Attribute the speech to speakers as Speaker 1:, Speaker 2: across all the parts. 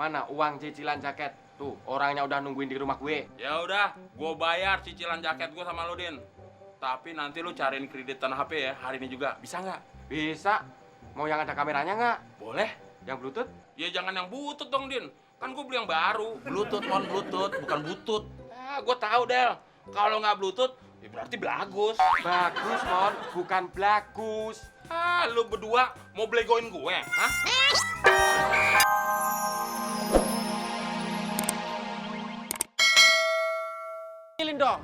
Speaker 1: Mana uang cicilan jaket? Tuh, orangnya udah nungguin di rumah gue.
Speaker 2: Ya udah, gue bayar cicilan jaket gue sama lo, Din. Tapi nanti lu cariin kreditan HP ya hari ini juga. Bisa nggak?
Speaker 1: Bisa. Mau yang ada kameranya nggak?
Speaker 2: Boleh.
Speaker 1: Yang Bluetooth?
Speaker 2: Ya jangan yang butut dong, Din. Kan gue beli yang baru. Bluetooth, Bluetooth, bukan butut. Ah, gue tahu, Del. Kalau nggak Bluetooth, ya berarti bagus.
Speaker 1: Bagus, Mon. Bukan blagus.
Speaker 2: Ah, lu berdua mau blegoin gue, hah?
Speaker 1: Pilih dong.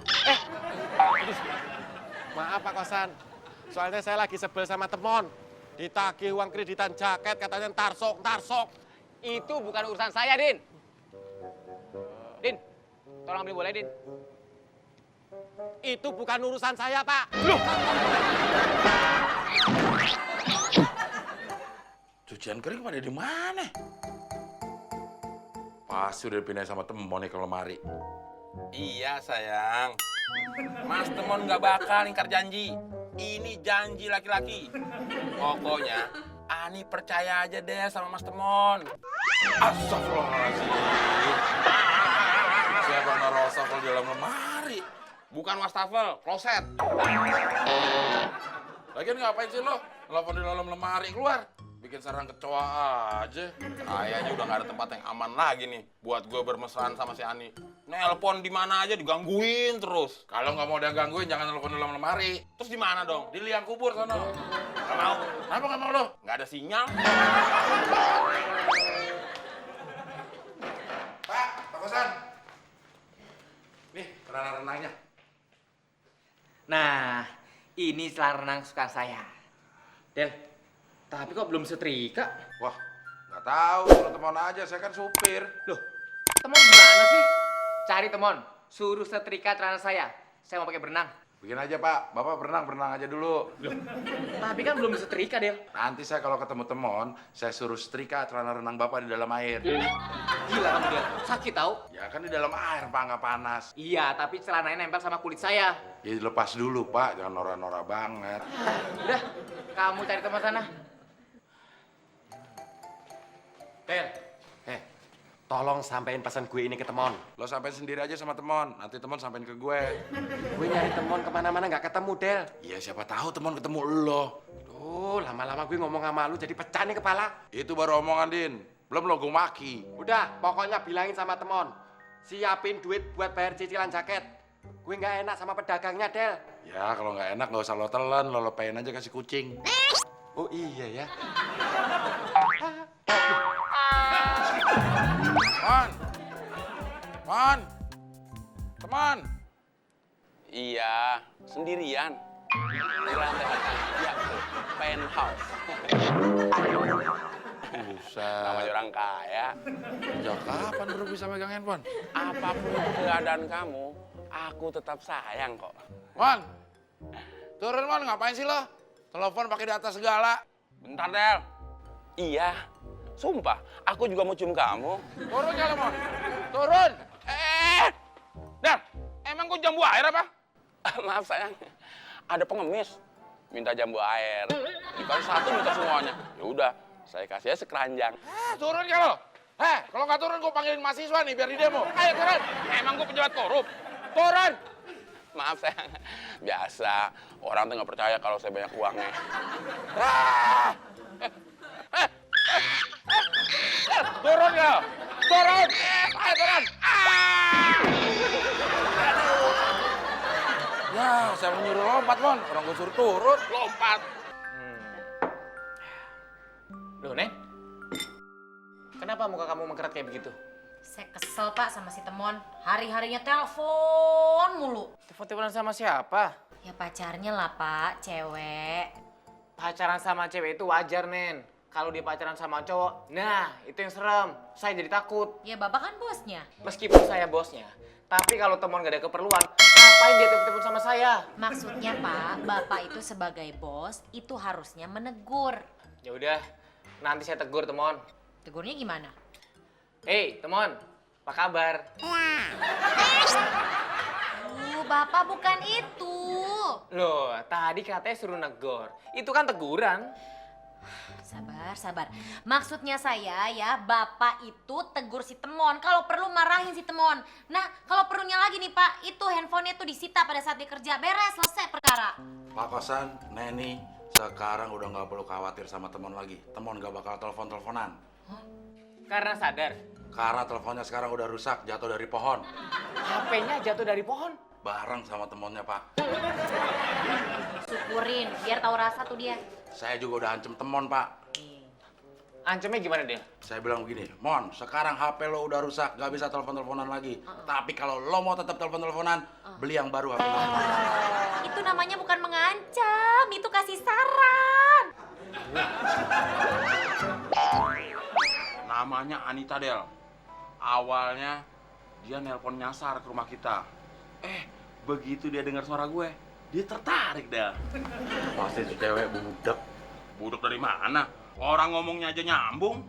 Speaker 1: Maaf Pak Kosan. Soalnya saya lagi sebel sama temon. Ditagih uang kreditan jaket katanya tarsok.
Speaker 3: Itu bukan urusan saya, Din. Din, tolong beli bola, Din.
Speaker 1: Itu bukan urusan saya, Pak.
Speaker 2: Loh. Cucian kering pada di mana? Pasti udah dipindahin sama temon nih ke lemari. Iya, sayang. Mas Temon nggak bakal ingkar janji. Ini janji laki-laki. Pokoknya, Ani percaya aja deh sama Mas Temon. Astagfirullahaladzim. Siapa naruh wastafel di dalam lemari? Bukan wastafel, kloset. Lagian ngapain sih lo? Telepon di dalam lemari, keluar. Bikin sarang kecoa aja. Kayaknya udah nggak ada tempat yang aman lagi nih buat gue bermesraan sama si Ani. Nelpon di mana aja digangguin terus. Kalau nggak mau dia gangguin, jangan telepon di dalam lemari. Terus di mana dong? Di liang kubur sana. Nggak mau. Kenapa nggak mau lo? Nggak ada sinyal. Pak Kosan. Nih, renang-renangnya.
Speaker 3: Nah, ini celana renang kesukaan saya. Del, tapi kok belum setrika?
Speaker 2: Wah, nggak tahu. Suruh Temon aja, saya kan supir.
Speaker 3: Loh, Temon gimana sih? Cari Temon, suruh setrika celana saya. Saya mau pakai berenang.
Speaker 2: Bikin aja Pak, Bapak berenang aja dulu.
Speaker 3: Tapi kan belum setrika, Del.
Speaker 2: Nanti saya kalau ketemu Temon, saya suruh setrika celana renang Bapak di dalam air.
Speaker 3: Gila kamu, Del. Sakit tahu?
Speaker 2: Ya kan di dalam air Pak, nggak panas.
Speaker 3: Iya, tapi celananya nempel sama kulit saya.
Speaker 2: Ya lepas dulu Pak, jangan norak-norak banget.
Speaker 3: Udah, kamu cari Temon sana.
Speaker 1: Del, tolong sampein pesan gue ini ke temon.
Speaker 2: Lo sampein sendiri aja sama Temon, nanti Temon sampein ke gue.
Speaker 1: Gue nyari temon kemana-mana nggak ketemu, Del.
Speaker 2: Iya siapa tahu Temon ketemu lo.
Speaker 1: Duh, lama-lama gue ngomong sama lu jadi pecah nih kepala.
Speaker 2: Itu baru omongan Din, belum lo gue maki.
Speaker 1: Udah, pokoknya bilangin sama temon. Siapin duit buat bayar cicilan jaket. Gue nggak enak sama pedagangnya, Del.
Speaker 2: Ya kalau nggak enak nggak usah lo telan, lo lepain aja kasih kucing.
Speaker 1: Oh iya ya.
Speaker 2: Man, teman.
Speaker 4: Iya, sendirian. Di lantai atas, ya, penthouse.
Speaker 2: Buset.
Speaker 4: Namanya orang kaya.
Speaker 2: Sejak kapan baru bisa megang handphone?
Speaker 4: Apapun itu keadaan kamu, aku tetap sayang kok.
Speaker 2: Man, turun Man, ngapain sih lo? Telepon pakai data segala.
Speaker 4: Bentar, Del. Iya, sumpah, aku juga mau cium kamu.
Speaker 2: Turun ya lo, Man. Turun.
Speaker 4: Del, emang gue jambu air apa? Maaf sayang, ada pengemis minta jambu air. Dikasih satu minta semuanya. Ya udah, saya kasih aja sekeranjang.
Speaker 2: Turun ya lo. Kalau nggak turun gue panggilin mahasiswa nih biar di demo. Ayo turun.
Speaker 4: Emang gue pejabat korup?
Speaker 2: Turun.
Speaker 4: Maaf sayang, biasa orang tuh nggak percaya kalau saya banyak uangnya.
Speaker 2: Turun ya. Turun. Ayo turun. Ya, saya menyuruh lompat, Mon. Orang gue suruh turun.
Speaker 4: Lompat.
Speaker 3: Loh, Neng. Kenapa muka kamu mengkerat kayak begitu?
Speaker 5: Saya kesel Pak sama si Temon. Hari-harinya telepon mulu.
Speaker 3: Telepon-teleponan sama siapa?
Speaker 5: Ya pacarnya lah Pak, cewek.
Speaker 3: Pacaran sama cewek itu wajar, Nen. Kalau dia pacaran sama cowok, nah itu yang serem. Saya jadi takut.
Speaker 5: Ya Bapak kan bosnya.
Speaker 3: Meskipun saya bosnya, tapi kalau Temon gak ada keperluan, ngapain dia telepon sama saya?
Speaker 5: Maksudnya Pak, Bapak itu sebagai bos itu harusnya menegur.
Speaker 3: Ya udah, nanti saya tegur Temon.
Speaker 5: Tegurnya gimana?
Speaker 3: Hei, Temon, apa kabar?
Speaker 5: Bapak bukan itu.
Speaker 3: Loh, tadi katanya suruh negor. Itu kan teguran.
Speaker 5: Sabar, sabar. Maksudnya saya ya, Bapak itu tegur si Temon. Kalau perlu marahin si Temon. Nah, kalau perlunya lagi nih Pak, itu handphonenya tuh disita pada saat dia kerja. Beres, selesai perkara.
Speaker 6: Pak Kosan, Neni, sekarang udah nggak perlu khawatir sama Temon lagi. Temon nggak bakal telepon-teleponan.
Speaker 3: Karena sadar,
Speaker 6: Karena teleponnya sekarang udah rusak, jatuh dari pohon.
Speaker 3: HP-nya jatuh dari pohon.
Speaker 6: Bareng sama temonnya, Pak.
Speaker 5: Syukurin, biar tahu rasa tuh dia.
Speaker 6: Saya juga udah ancam Temon, Pak.
Speaker 3: Ancamnya gimana dia?
Speaker 6: Saya bilang begini, Mon, sekarang HP lo udah rusak, nggak bisa telepon-teleponan lagi. Tapi kalau lo mau tetap telepon-teleponan, beli yang baru HP lo.
Speaker 5: Itu namanya bukan mengancam, itu kasih saran.
Speaker 2: Namanya Anita, Del. Awalnya dia nelpon nyasar ke rumah kita. Begitu dia dengar suara gue, dia tertarik, Del.
Speaker 6: Pasti tuh cewek budak.
Speaker 2: Buduk dari mana? Orang ngomongnya aja nyambung.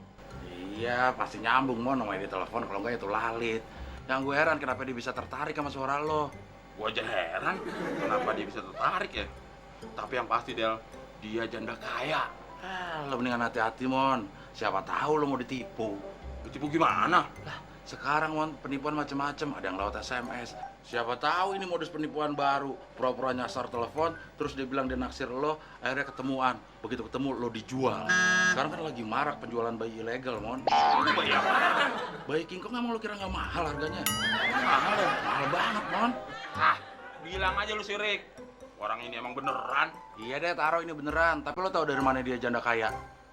Speaker 6: Iya, pasti nyambung, Mon. Namanya di telepon, kalau nggak itu lalit. Yang gue heran kenapa dia bisa tertarik sama suara lo.
Speaker 2: Gue aja heran kenapa dia bisa tertarik ya. Tapi yang pasti, Del, dia janda kaya.
Speaker 6: Lo mendingan hati-hati, Mon. Siapa tahu lo mau ditipu.
Speaker 2: Ditipu gimana?
Speaker 6: Lah, sekarang, Mon, penipuan macam-macam. Ada yang lewat SMS. Siapa tahu ini modus penipuan baru. Pura-pura nyasar telepon, terus dia bilang dia naksir lo, akhirnya ketemuan. Begitu ketemu, lo dijual. Sekarang kan lagi marak penjualan bayi ilegal, Mon.
Speaker 2: Bayi apaan?
Speaker 6: Bayi King Kong emang lo kira nggak mahal harganya?
Speaker 2: Mahal ya?
Speaker 6: Mahal banget, Mon.
Speaker 2: Bilang aja lu sirik. Orang ini emang beneran.
Speaker 6: Iya deh, taruh ini beneran. Tapi lo tahu dari mana dia janda kaya?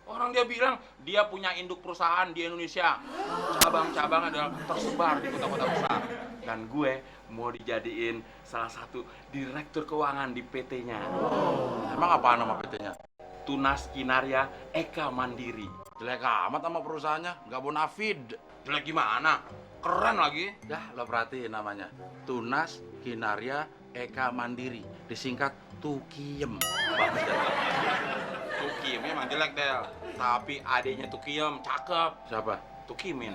Speaker 2: Orang dia bilang dia punya induk perusahaan di Indonesia. Cabang-cabang adalah tersebar di kota-kota besar. Dan gue mau dijadiin salah satu direktur keuangan di PT-nya.
Speaker 6: Emang apaan nama PT-nya?
Speaker 2: Tunas Kinarya Eka Mandiri.
Speaker 6: Jelek amat sama perusahaannya, nggak bonafide.
Speaker 2: Jelek gimana? Keren lagi.
Speaker 6: Ya, lo perhatiin namanya. Tunas Kinarya Eka Mandiri. Disingkat Tukiem. Bagus kan?
Speaker 2: Tukim emang jelek, Del. Tapi adiknya Tukiem cakep.
Speaker 6: Siapa?
Speaker 2: Tukimin.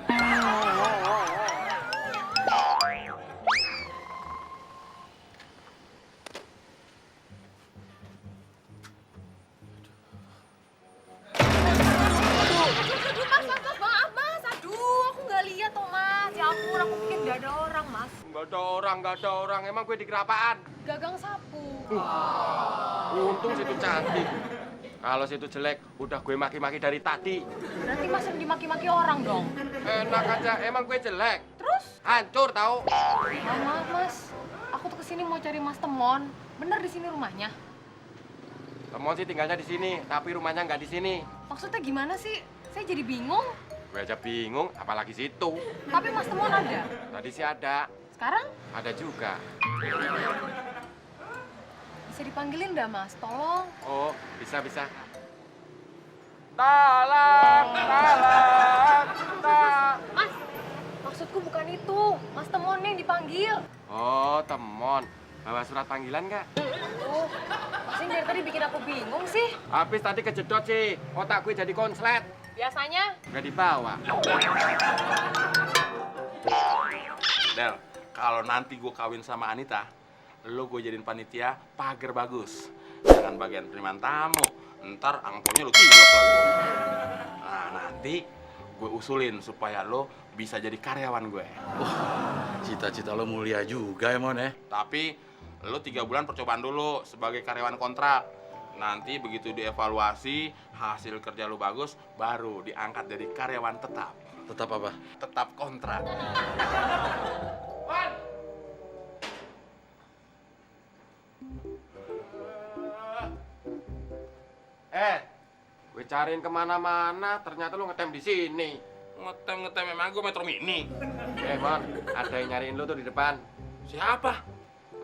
Speaker 7: Maaf mas, aduh aku nggak lihat toh mas. Ya ampun, aku pikir nggak ada orang mas.
Speaker 1: Nggak ada orang. Emang gue di kerapaan?
Speaker 7: Gagang sapu.
Speaker 1: Untung situ cantik. Kalau situ jelek, udah gue maki-maki dari tadi.
Speaker 7: Berarti mas yang dimaki-maki orang dong.
Speaker 1: Enak aja, emang gue jelek.
Speaker 7: Terus?
Speaker 1: Hancur tahu.
Speaker 7: Maaf mas, aku tuh kesini mau cari mas Temon. Bener di sini rumahnya?
Speaker 1: Temon sih tinggalnya di sini, tapi rumahnya nggak di sini.
Speaker 7: Maksudnya gimana sih? Saya jadi bingung.
Speaker 1: Gue aja bingung, apalagi situ.
Speaker 7: Tapi mas Temon ada.
Speaker 1: Tadi sih ada,
Speaker 7: Sekarang
Speaker 1: ada juga.
Speaker 7: bisa dipanggilin nggak mas? Tolong.
Speaker 1: Oh, bisa. Tolong.
Speaker 7: Mas, maksudku bukan itu. Mas Temon yang dipanggil.
Speaker 1: Oh, Temon. Bawa surat panggilan nggak?
Speaker 7: Oh, mas ini dari tadi bikin aku bingung sih.
Speaker 1: Habis tadi kejedot sih, otak gue jadi konslet.
Speaker 7: Biasanya
Speaker 1: Nggak dibawa.
Speaker 2: Del, kalau nanti gue kawin sama Anita, lo gue jadiin panitia pagar bagus. Jangan bagian penerimaan tamu. Ntar angponya lo tilep lagi. Nah, nanti gue usulin supaya lo bisa jadi karyawan gue.
Speaker 6: Cita-cita lo mulia juga ya, Mon ya?
Speaker 2: Tapi lo 3 bulan percobaan dulu sebagai karyawan kontrak. Nanti begitu dievaluasi, hasil kerja lo bagus, baru diangkat jadi karyawan tetap.
Speaker 6: Tetap apa?
Speaker 2: Tetap kontrak.
Speaker 1: Gue cariin kemana-mana, ternyata lu ngetem di sini.
Speaker 2: Ngetem emang gue Metro Mini.
Speaker 1: Mon, ada yang nyariin lu tuh di depan.
Speaker 2: Siapa?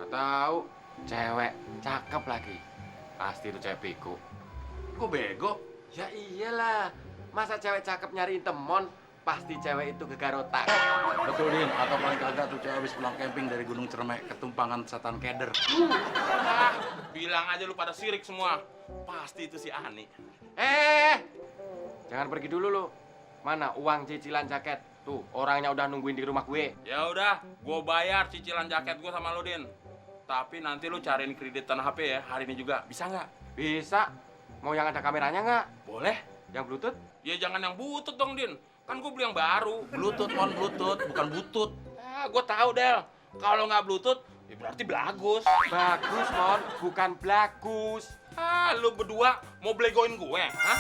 Speaker 1: Gak tahu, cewek cakep lagi. Pasti itu cewek bego.
Speaker 2: Kok bego?
Speaker 1: Ya iyalah, masa cewek cakep nyariin Temon, pasti cewek itu gegarotak.
Speaker 6: Betul, Din. Atau paling kagak tuh cewek habis pulang camping dari Gunung Cermek, ketumpangan setan keder.
Speaker 2: Bilang aja lu pada sirik semua. Pasti itu si Ani.
Speaker 1: Jangan pergi dulu lu. Mana uang cicilan jaket? Tuh, orangnya udah nungguin di rumah gue.
Speaker 2: Ya udah, gue bayar cicilan jaket gue sama lu, Din. Tapi nanti lu cariin kreditan HP ya hari ini juga. Bisa nggak?
Speaker 1: Bisa. Mau yang ada kameranya nggak?
Speaker 4: Boleh.
Speaker 1: Yang Bluetooth?
Speaker 4: Ya jangan yang butut dong, Din. Kan gue beli yang baru.
Speaker 6: Bluetooth, Mon, Bluetooth, bukan butut.
Speaker 4: Ah, gue tahu, Del. Kalau nggak Bluetooth, ya berarti bagus.
Speaker 1: Bagus, Mon. Bukan blagus.
Speaker 4: Ah, lu berdua mau belegoin gue, hah?